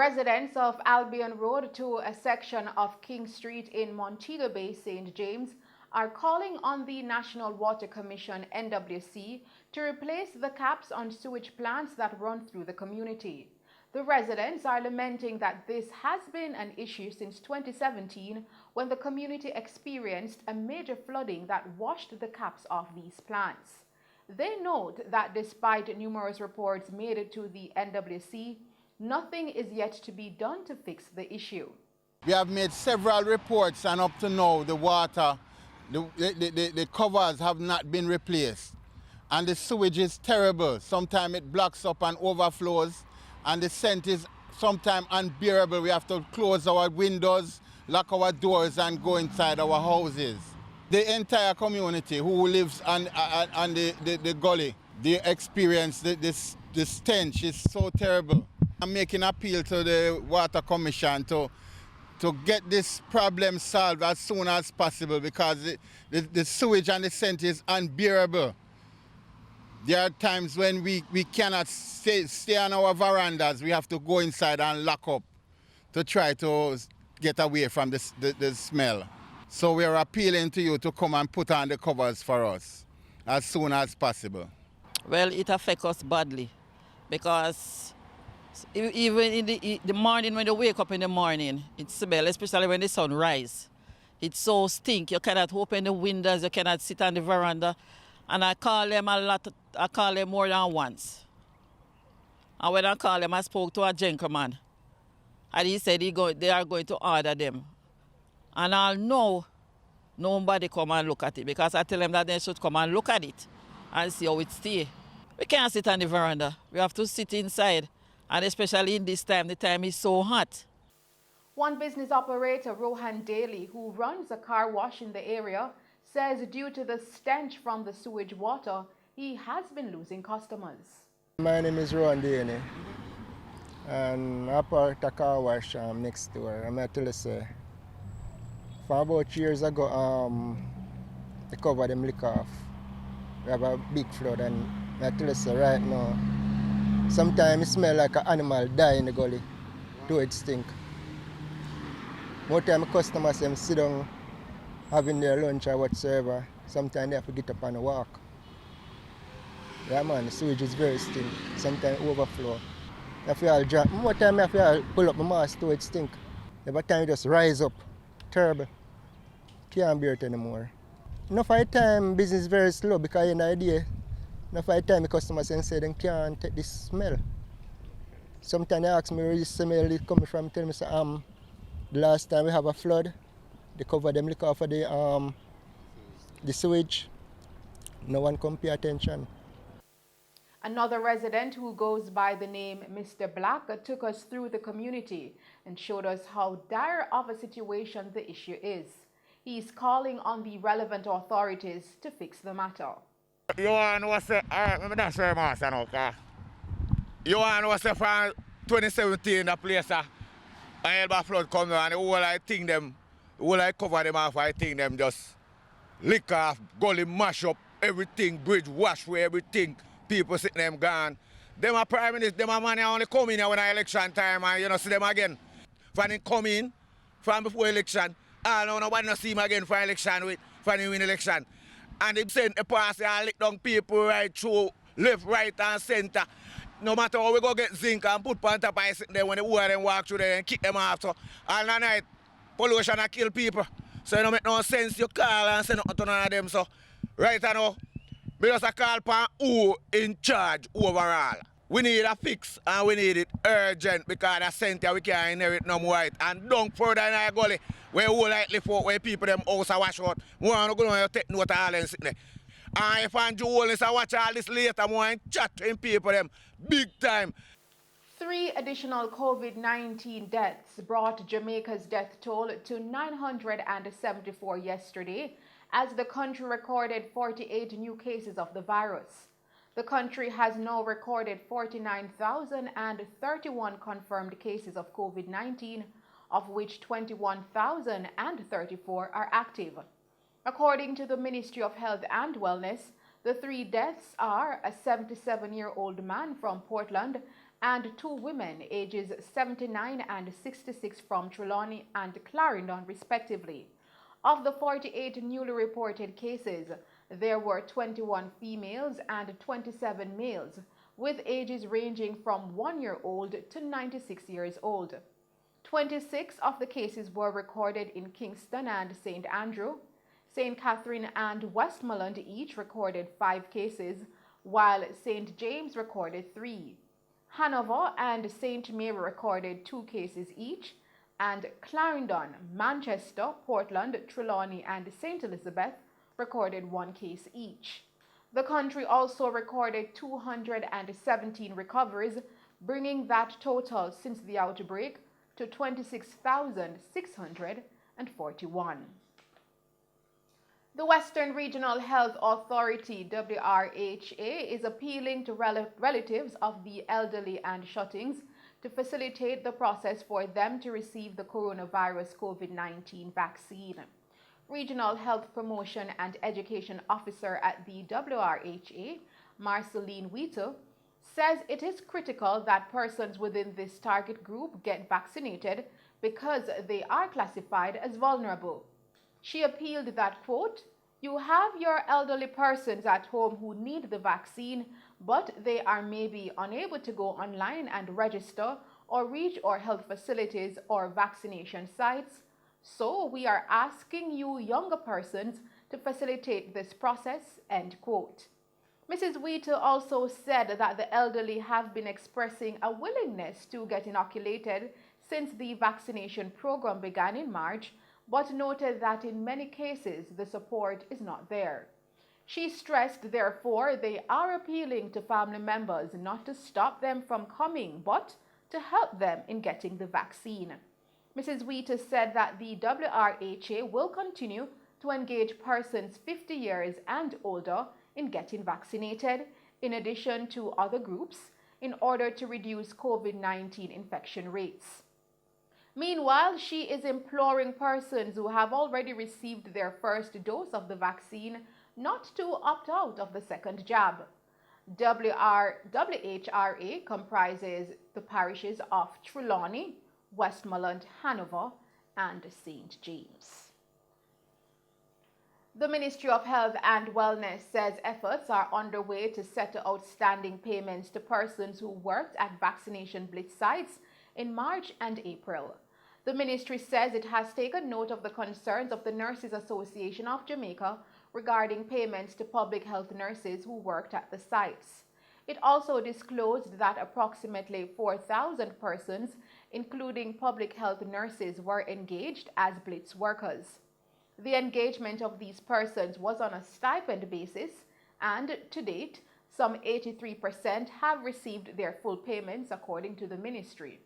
Residents of Albion Road to a section of King Street in Montego Bay, St. James, are calling on the National Water Commission (NWC) to replace the caps on sewage plants that run through the community. The residents are lamenting that this has been an issue since 2017 when the community experienced a major flooding that washed the caps off these plants. They note that despite numerous reports made to the NWC, nothing is yet to be done to fix the issue. We have made several reports, and up to now the water, the covers have not been replaced. And the sewage is terrible. Sometimes it blocks up and overflows, and the scent is sometimes unbearable. We have to close our windows, lock our doors, and go inside our houses. The entire community who lives on the gully, they experience the stench is so terrible. I'm making an appeal to the Water Commission to get this problem solved as soon as possible, because the sewage and the scent is unbearable. There are times when we cannot stay on our verandas. We have to go inside and lock up to try to get away from the smell. So we are appealing to you to come and put on the covers for us as soon as possible. Well, it affects us badly, because even in the morning, when you wake up in the morning, it smells, especially when the sun rises. It's so stink. You cannot open the windows, you cannot sit on the veranda. And I call them a lot, I call them more than once. And when I call them, I spoke to a gentleman. And he said they are going to order them. And I'll know nobody come and look at it, because I tell them that they should come and look at it and see how it stays. We can't sit on the veranda. We have to sit inside. And especially in this time, the time is so hot. One business operator, Rohan Daly, who runs a car wash in the area, says due to the stench from the sewage water, he has been losing customers. My name is Rohan Daly, and I operate a car wash next door. I'm going to tell you, say, from about years ago, they covered them lick off. We have a big flood, and I tell you, say, right now, sometimes it smells like an animal die in the gully, do it stink. More time customers them sit down having their lunch or whatsoever, sometimes they have to get up and walk. Yeah man, the sewage is very stink, sometimes overflow. If you all drop, more time if you all pull up my mask to it stink. Every time you just rise up, terrible. Can't bear it anymore. Enough of the time business is very slow, because in the day, enough of the time the customers say they can't take this smell. Sometimes they ask me where this smell is coming from, tell me, say, the last time we have a flood, they cover them lick off of the sewage. No one come pay attention. Another resident who goes by the name Mr. Black took us through the community and showed us how dire of a situation the issue is. He is calling on the relevant authorities to fix the matter. You want to say, alright, that's very much now, you want to say from 2017 the place a Elba flood come and the whole I think them, the whole I cover them off, I think them just lick off, gully mash up, everything, bridge wash away, everything, people sitting them gone. Them a prime minister, them a money only come in when election time and you know see them again. When they come in from before election, nobody not see him again for election when they win election. And they send a pass and lick down people right through, left, right and center. No matter how we go get zinc and put on top of it there when the who of them walk through there and kick them off. So all the night, pollution and kill people. So it don't make no sense you call and send nothing to none of them. So right now, we just call for who in charge overall. We need a fix and we need it urgent, because the center we can't inherit no more right. And down further in our gully, where whole likely folk, where people them house are wash out, we want to go and take note of all them sitting there. And if Andrew Holness watch all this later, I want to chat to people them big time. 3 additional COVID-19 deaths brought Jamaica's death toll to 974 yesterday, as the country recorded 48 new cases of the virus. The country has now recorded 49,031 confirmed cases of COVID-19, of which 21,034 are active. According to the Ministry of Health and Wellness, the 3 deaths are a 77-year-old man from Portland and 2 women ages 79 and 66 from Trelawney and Clarendon respectively. Of the 48 newly reported cases, there were 21 females and 27 males, with ages ranging from 1-year-old to 96 years old. 26 of the cases were recorded in Kingston and St. Andrew. St. Catherine and Westmoreland each recorded 5 cases, while St. James recorded 3. Hanover and St. Mary recorded 2 cases each, and Clarendon, Manchester, Portland, Trelawney, and St. Elizabeth recorded 1 case each. The country also recorded 217 recoveries, bringing that total since the outbreak to 26,641. The Western Regional Health Authority, WRHA, is appealing to relatives of the elderly and shuttings to facilitate the process for them to receive the coronavirus COVID-19 vaccine. Regional Health Promotion and Education Officer at the WRHA, Marceline Wheater, says it is critical that persons within this target group get vaccinated because they are classified as vulnerable. She appealed that, quote, "You have your elderly persons at home who need the vaccine, but they are maybe unable to go online and register or reach our health facilities or vaccination sites. So we are asking you younger persons to facilitate this process," end quote. Mrs. Wheater also said that the elderly have been expressing a willingness to get inoculated since the vaccination program began in March, but noted that in many cases the support is not there. She stressed, therefore, they are appealing to family members not to stop them from coming, but to help them in getting the vaccine. Mrs. Wheater said that the WRHA will continue to engage persons 50 years and older in getting vaccinated, in addition to other groups, in order to reduce COVID-19 infection rates. Meanwhile, she is imploring persons who have already received their first dose of the vaccine not to opt out of the second jab. WHRA comprises the parishes of Trelawney, Westmoreland, Hanover, and St. James. The Ministry of Health and Wellness says efforts are underway to settle outstanding payments to persons who worked at vaccination blitz sites in March and April. The ministry says it has taken note of the concerns of the Nurses Association of Jamaica regarding payments to public health nurses who worked at the sites. It also disclosed that approximately 4,000 persons, including public health nurses, were engaged as blitz workers. The engagement of these persons was on a stipend basis, and to date, some 83% have received their full payments according to the ministry.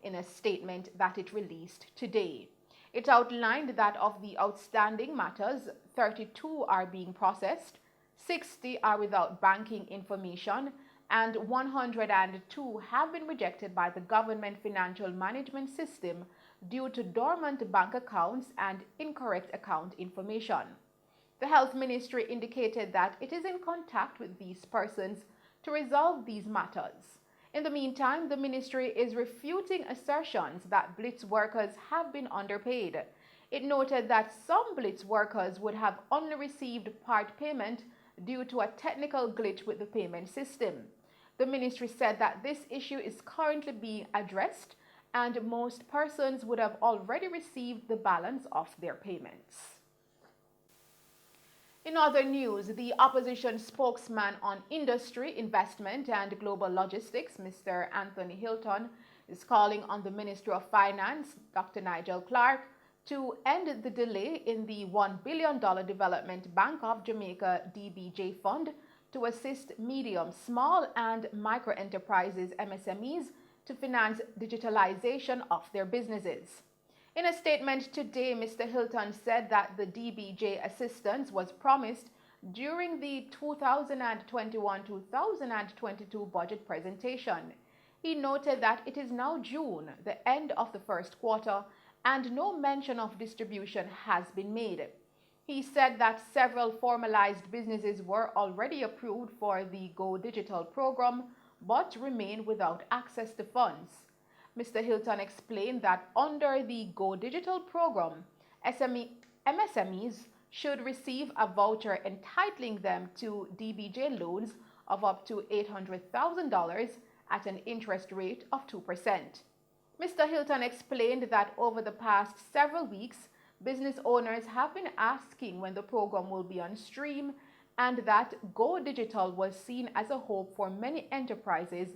In a statement that it released today, it outlined that of the outstanding matters, 32 are being processed, 60 are without banking information, and 102 have been rejected by the government financial management system due to dormant bank accounts and incorrect account information. The Health Ministry indicated that it is in contact with these persons to resolve these matters. In the meantime, the ministry is refuting assertions that blitz workers have been underpaid. It noted that some blitz workers would have only received part payment due to a technical glitch with the payment system. The ministry said that this issue is currently being addressed and most persons would have already received the balance of their payments. In other news, the opposition spokesman on industry, investment and global logistics, Mr. Anthony Hilton, is calling on the Minister of Finance, Dr. Nigel Clark, to end the delay in the $1 billion Development Bank of Jamaica DBJ fund to assist medium, small and micro enterprises, MSMEs, to finance digitalization of their businesses. In a statement today, Mr. Hilton said that the DBJ assistance was promised during the 2021-2022 budget presentation. He noted that it is now June, the end of the first quarter, and no mention of distribution has been made. He said that several formalized businesses were already approved for the Go Digital program, but remain without access to funds. Mr. Hilton explained that under the Go Digital program, MSMEs should receive a voucher entitling them to DBJ loans of up to $800,000 at an interest rate of 2%. Mr. Hilton explained that over the past several weeks, business owners have been asking when the program will be on stream, and that Go Digital was seen as a hope for many enterprises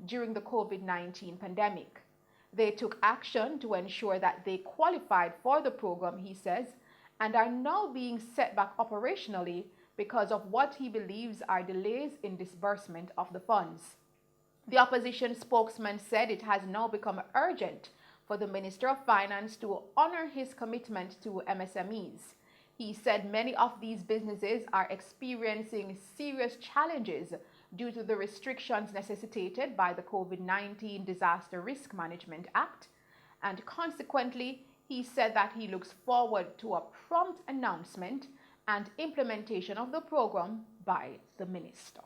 during the COVID-19 pandemic. They took action to ensure that they qualified for the program, he says, and are now being set back operationally because of what he believes are delays in disbursement of the funds. The opposition spokesman said it has now become urgent for the Minister of Finance to honor his commitment to MSMEs. He said many of these businesses are experiencing serious challenges due to the restrictions necessitated by the COVID-19 Disaster Risk Management Act, and consequently, he said that he looks forward to a prompt announcement and implementation of the program by the minister.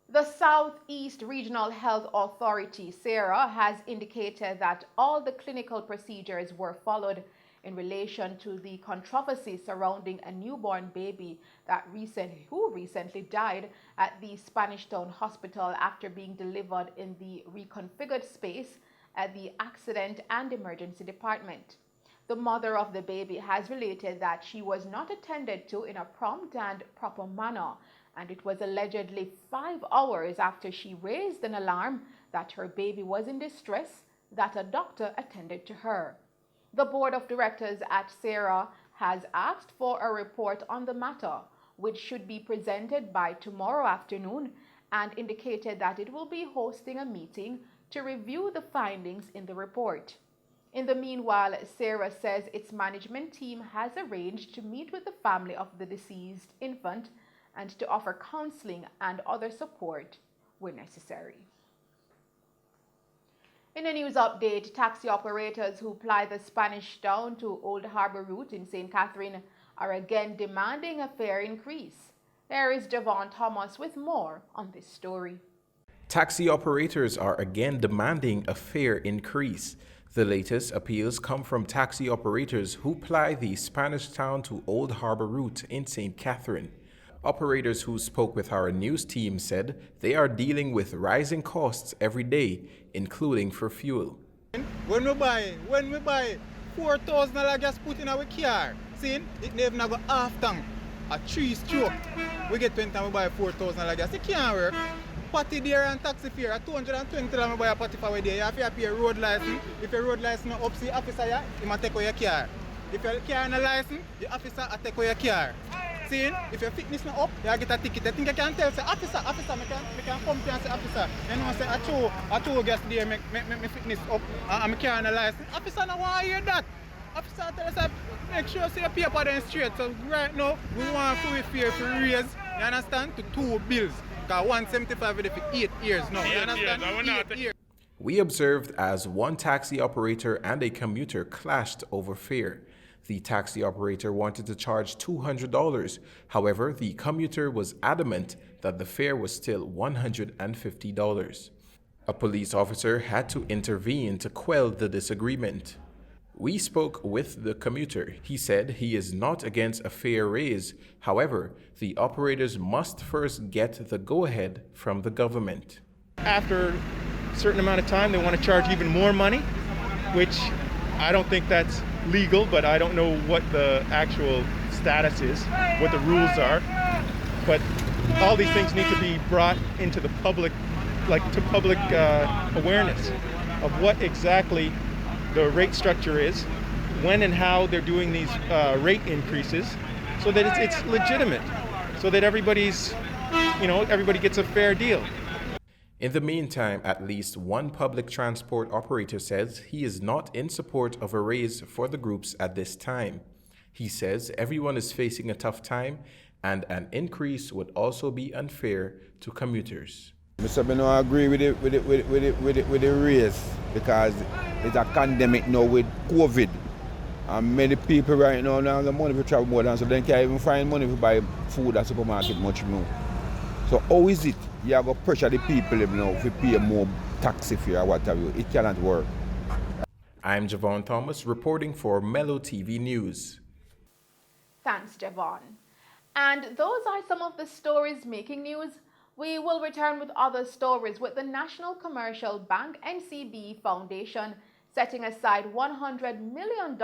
The Southeast Regional Health Authority, SERA, has indicated that all the clinical procedures were followed in relation to the controversy surrounding a newborn baby who recently died at the Spanish Town Hospital after being delivered in the reconfigured space at the Accident and Emergency Department. The mother of the baby has related that she was not attended to in a prompt and proper manner, and it was allegedly 5 hours after she raised an alarm that her baby was in distress that a doctor attended to her. The board of directors at SERA has asked for a report on the matter, which should be presented by tomorrow afternoon, and indicated that it will be hosting a meeting to review the findings in the report. In the meanwhile, SERA says its management team has arranged to meet with the family of the deceased infant and to offer counseling and other support where necessary. In a news update, taxi operators who ply the Spanish Town to Old Harbour route in St. Catherine are again demanding a fare increase. There is Javon Thomas with more on this story. Taxi operators are again demanding a fare increase. The latest appeals come from taxi operators who ply the Spanish Town to Old Harbour route in St. Catherine. Operators who spoke with our news team said they are dealing with rising costs every day, including for fuel. When we buy $4,000 gas put in our car, see, it never go half tank, a 3-stroke. We get 20 and we buy $4,000 gas. It can't work. Party there and taxi fare, $220 we buy a party for a day. You have to pay a road license. If your road license not up, see officer here, he might take away your car. If your car has a license, the officer will take away your car. See, if your fitness not up, you get a ticket. I think I can tell, say, officer, I can come here and say, officer, you know, say, I told gas there, make fitness up, and I can't a license. Officer, no want to hear that. Officer tell us, make sure say your paper then straight. So right now, we want full fare for raise, you understand, to 2 bills. Because 175 is for 8 years now, you understand? 8 years. We observed as one taxi operator and a commuter clashed over fare. The taxi operator wanted to charge $200. However, the commuter was adamant that the fare was still $150. A police officer had to intervene to quell the disagreement. We spoke with the commuter. He said he is not against a fare raise. However, the operators must first get the go-ahead from the government. After a certain amount of time, they want to charge even more money, which I don't think that's legal, but I don't know what the actual status is, what the rules are. But all these things need to be brought into the public, to public awareness of what exactly the rate structure is, when and how they're doing these rate increases, so that it's legitimate, so that everybody gets a fair deal. In the meantime, at least one public transport operator says he is not in support of a raise for the groups at this time. He says everyone is facing a tough time and an increase would also be unfair to commuters. I don't agree with the raise because it's a pandemic now with COVID. And many people right now have the money to travel more than, so they can't even find money to buy food at the supermarket much more. So how is it you have to pressure the people if you pay more tax fare or whatever? It cannot work. I'm Javon Thomas reporting for Mello TV News. Thanks, Javon. And those are some of the stories making news. We will return with other stories, with the National Commercial Bank NCB Foundation setting aside $100 million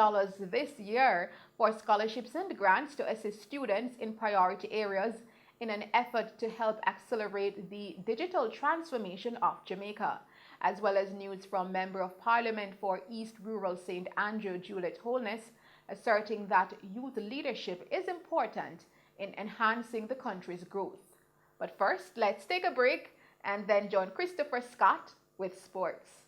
this year for scholarships and grants to assist students in priority areas in an effort to help accelerate the digital transformation of Jamaica, as well as news from Member of Parliament for East Rural St. Andrew, Juliet Holness, asserting that youth leadership is important in enhancing the country's growth. But first, let's take a break and then join Christopher Scott with sports.